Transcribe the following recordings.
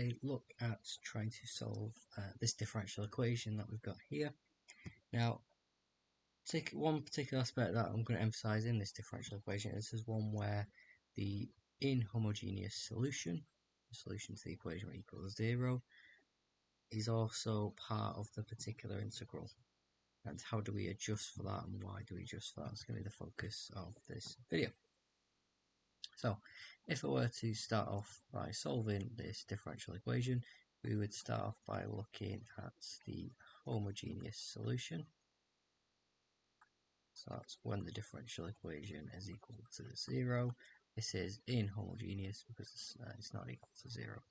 a look at trying to solve this differential equation that we've got here. Now, take one particular aspect that I'm going to emphasize in this differential equation. This is one where the inhomogeneous solution, the solution to the equation equals 0, is also part of the particular integral. And how do we adjust for that, and why do we adjust for that? That's going to be the focus of this video. So, if I were to start off by solving this differential equation, we would start off by looking at the homogeneous solution. So that's when the differential equation is equal to 0. This is inhomogeneous because it's not equal to 0.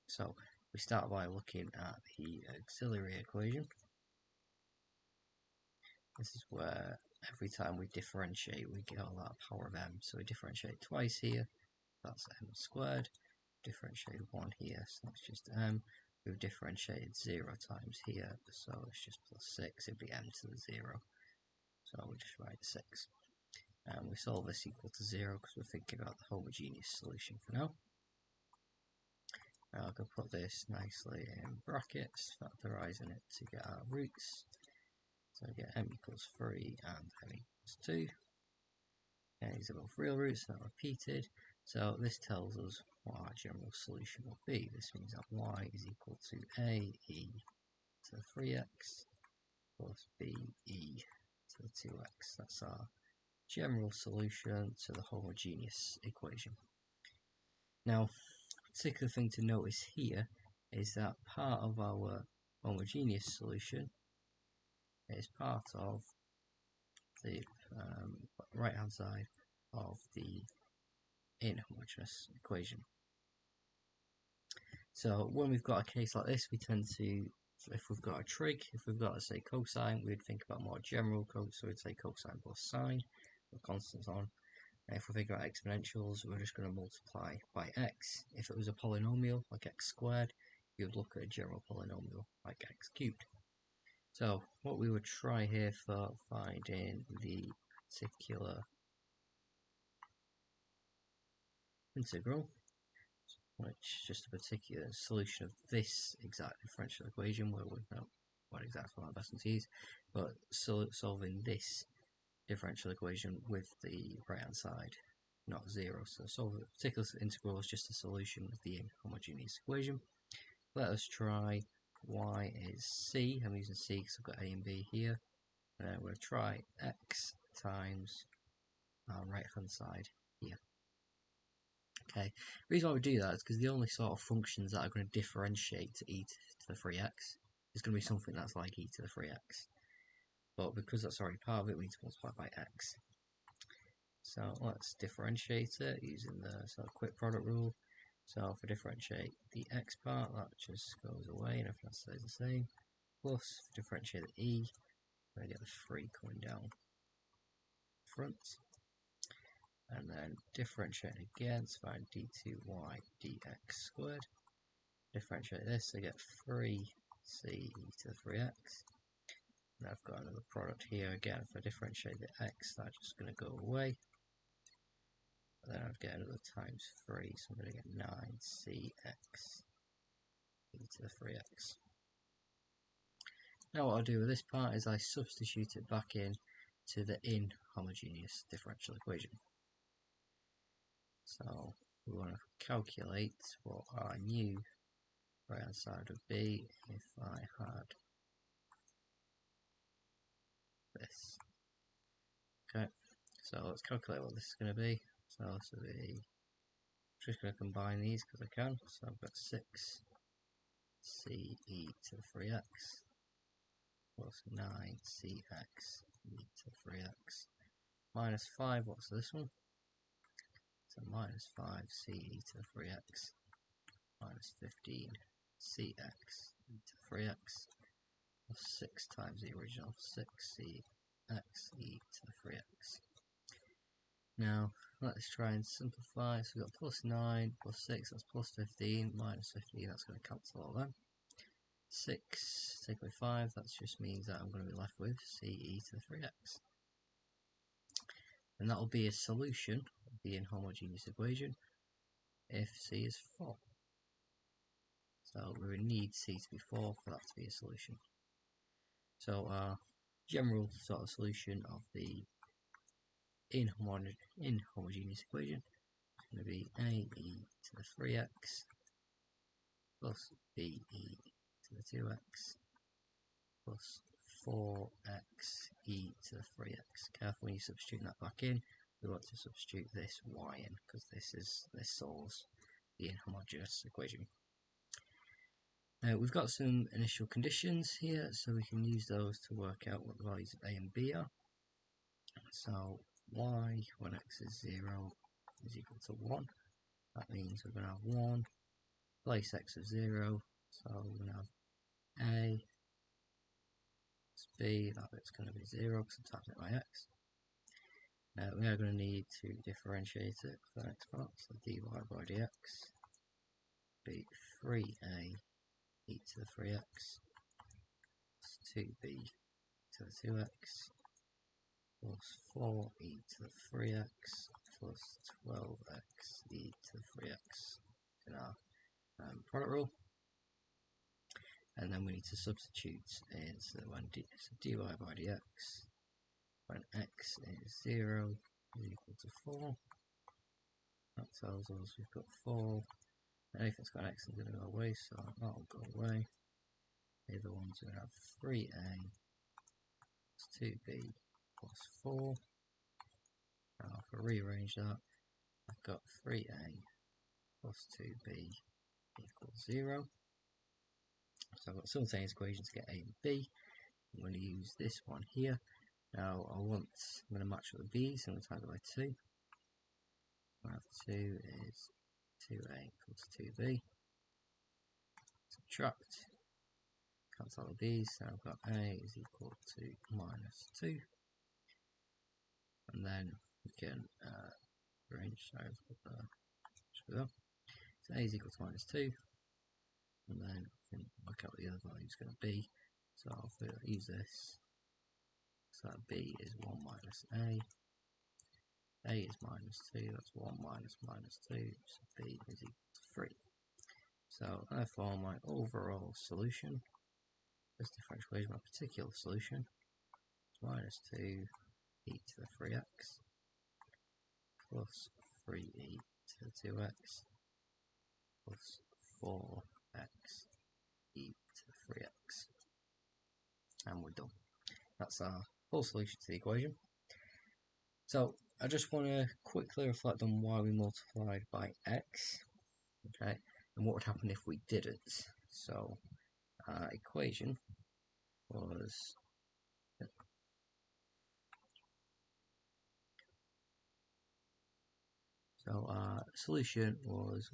So we start by looking at the auxiliary equation. This is where every time we differentiate we get all that power of m. So we differentiate twice here, that's m squared. Differentiate 1 here, so that's just m. We've differentiated 0 times here, so it's just plus 6, it'd be m to the 0. So we just write 6. And we solve this equal to 0 because we're thinking about the homogeneous solution for now. Now I can put this nicely in brackets, factorising it to get our roots. So I get m equals 3 and m equals 2. And these are both real roots, not repeated. So this tells us what our general solution will be. This means that y is equal to a e to the 3x plus b e to the 2x. That's our general solution to the homogeneous equation. Now, a particular thing to notice here is that part of our homogeneous solution is part of the right hand side of the inhomogeneous equation. So when we've got a case like this, we tend to, if we've got a trig, if we've got, say, cosine, we'd think about more general code, so we'd say cosine plus sine, with constants on. And if we think about exponentials, we're just going to multiply by x. If it was a polynomial, like x squared, you would look at a general polynomial, like x cubed. So what we would try here for finding the particular integral, which is just a particular solution of this exact differential equation, where we know what exact format best to use, but solving this differential equation with the right hand side not 0. So solve the particular integral is just a solution of the inhomogeneous equation. Let us try y is c. I'm using c because I've got a and b here. And then we're going to try x times our right hand side here. Okay, the reason why we do that is because the only sort of functions that are going to differentiate to e to the 3x is going to be something that's like e to the 3x. But because that's already part of it, we need to multiply by x. So let's differentiate it using the sort of quick product rule. So if I differentiate the x part, that just goes away and everything stays the same. Plus, if I differentiate the e, I get the 3 coming down front. And then differentiate again, so find d2y dx squared. Differentiate this, I get 3c e to the 3x. And I've got another product here again. If I differentiate the x, that's just going to go away. And then I'd get another times 3, so I'm going to get 9cx e to the 3x. Now what I'll do with this part is I substitute it back in to the inhomogeneous differential equation. So we want to calculate what our new right hand side would be if I had this. Okay, so let's calculate what this is going to be. So this will be, I'm just going to combine these because I can. So I've got 6c e to the 3x plus 9cx e to the 3x minus 5, what's this one? So minus 5c e to the 3x minus 15cx e to the 3x plus 6 times the original 6cx e to the 3x. Now let's try and simplify. So we've got plus 9 plus 6, that's plus 15, minus 15, that's going to cancel all that. 6 take away 5, that just means that I'm going to be left with c e to the 3x. And that will be a solution of the inhomogeneous equation if c is 4. so we would need C to be 4 for that to be a solution. So our general sort of solution of the inhomogeneous equation is going to be AE to the 3x plus BE to the 2x plus 4x e to the 3x. Careful when you substitute that back in. We want to substitute this y in because this solves the inhomogeneous equation. Now we've got some initial conditions here, so we can use those to work out what the values of a and b are. So y when x is 0 is equal to 1. That means we're going to have 1 place x of 0, so we're going to have a plus b, that bit's going to be 0 because I'm typing it by x. We are going to need to differentiate it for the next part, so dy by dx be 3a e to the 3x plus 2b to the 2x plus 4e to the 3x plus 12x e to the 3x in our product rule. And then we need to substitute in, so when dy by dx when x is 0 is equal to 4. That tells us we've got 4. Anything's got an x is going to go away, so that'll go away. The other one's going to have 3a plus 2b plus 4. Now if I rearrange that, I've got 3a plus 2b equals 0. So I've got simultaneous equations to get a and b. I'm going to use this one here. Now I'm going to match up the b, so I'm going to times it by 2. I have 2 is 2a plus 2b. Subtract, cancel out the b's, so I've got a is equal to minus 2. And then we can arrange, so a is equal to minus 2. And then we can work out what the other value is going to be. So I'll use this. So that b is 1 minus a is minus 2, that's 1 minus minus 2, so b is equal to 3. So therefore my overall solution, this differential equation, my particular solution, is minus 2 e to the 3x plus 3e to the 2x plus 4x e to the 3x. And we're done. That's our full solution to the equation. So I just want to quickly reflect on why we multiplied by x, okay, and what would happen if we didn't. So our equation was our solution was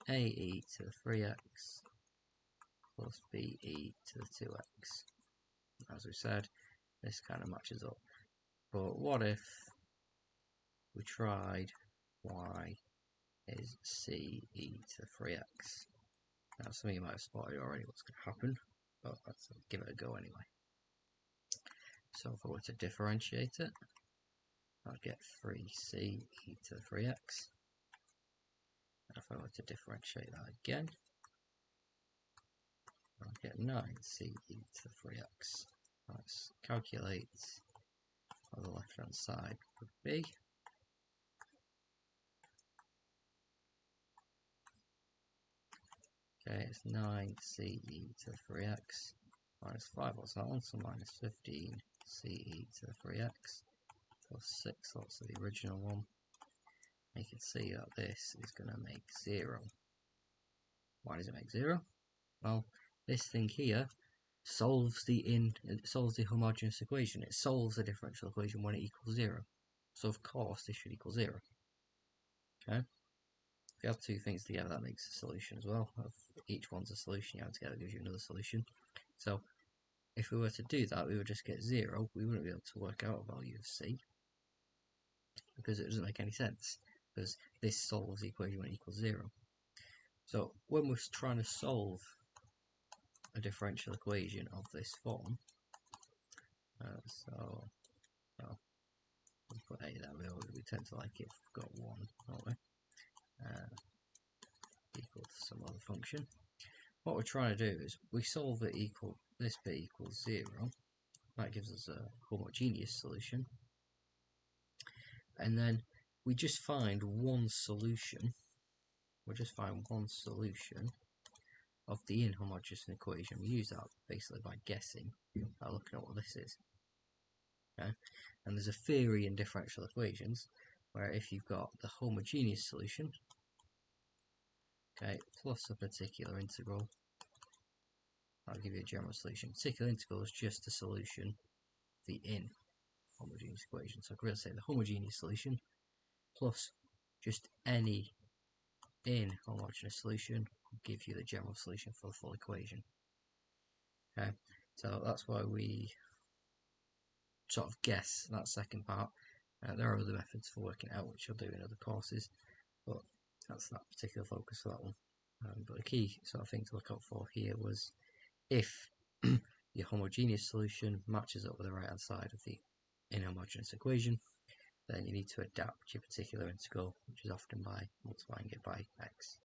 ae to the 3x plus be to the 2x. As we said, this kind of matches up. But what if we tried y is c e to the 3x? Now some of you might have spotted already what's going to happen, but let's give it a go anyway. So if I were to differentiate it, I'd get 3c e to the 3x. And if I were to differentiate that again, I'll get 9c e to the 3x. Let's calculate on the left hand side would be okay, it's 9c e to the 3x minus 5, what's that one? So minus 15c e to the 3x plus 6, that's the original one. You can see that this is going to make 0. Why does it make 0? Well, this thing here solves the homogeneous equation. It solves the differential equation when it equals 0. So of course this should equal 0. Okay. If you have two things together, that makes a solution as well. If each one's a solution, you add together gives you another solution. So if we were to do that, we would just get 0. We wouldn't be able to work out a value of c because it doesn't make any sense, because this solves the equation when it equals 0. So when we're trying to solve a differential equation of this form, we'll put a there, we tend to like it if we've got 1, don't we? Equal to some other function. what we're trying to do is we solve it equal, this bit equals 0. That gives us a homogeneous solution. And then we just find one solution. We'll just find one solution of the inhomogeneous equation. We use that basically by guessing, by looking at what this is. Okay? And there's a theory in differential equations where if you've got the homogeneous solution, okay, plus a particular integral, that'll give you a general solution. Particular integral is just the solution of the inhomogeneous equation. So I could really say the homogeneous solution plus just any inhomogeneous solution will give you the general solution for the full equation. Okay, so that's why we sort of guess that second part. There are other methods for working it out, which I'll do in other courses, but that's that particular focus for that one. But the key sort of thing to look out for here was if your homogeneous solution matches up with the right hand side of the inhomogeneous equation, then you need to adapt your particular integral, which is often by multiplying it by x.